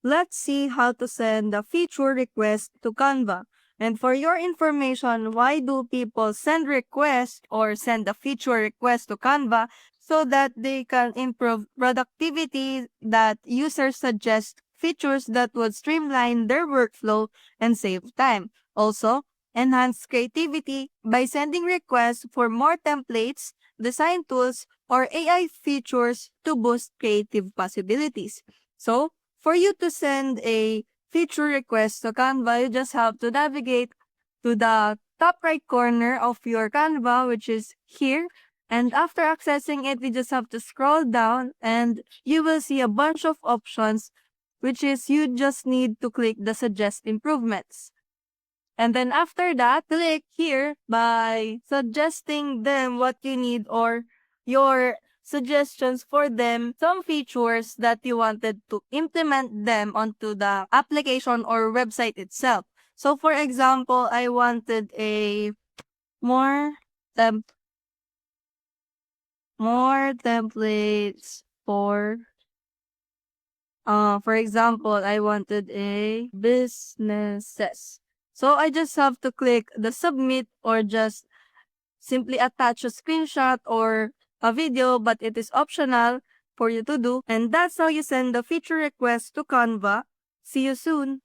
let's see how to send a feature request to Canva. And for your information, why do people send requests or send a feature request to Canva? So that they can improve productivity, that users suggest features that would streamline their workflow and save time. Also, enhance creativity by sending requests for more templates, design tools, or AI features to boost creative possibilities. So, for you to send a feature request to Canva, you just have to navigate to the top right corner of your Canva, which is here. And after accessing it, you just have to scroll down and you will see a bunch of options, which is you just need to click the suggest improvements. And then after that, click here by suggesting them what you need or your suggestions for them, some features that you wanted to implement them onto the application or website itself. So for example, I wanted a more temp more templates for example, I wanted a businesses. So I just have to click the submit or just simply attach a screenshot or a video, but it is optional for you to do. And that's how you send the feature request to Canva. See you soon.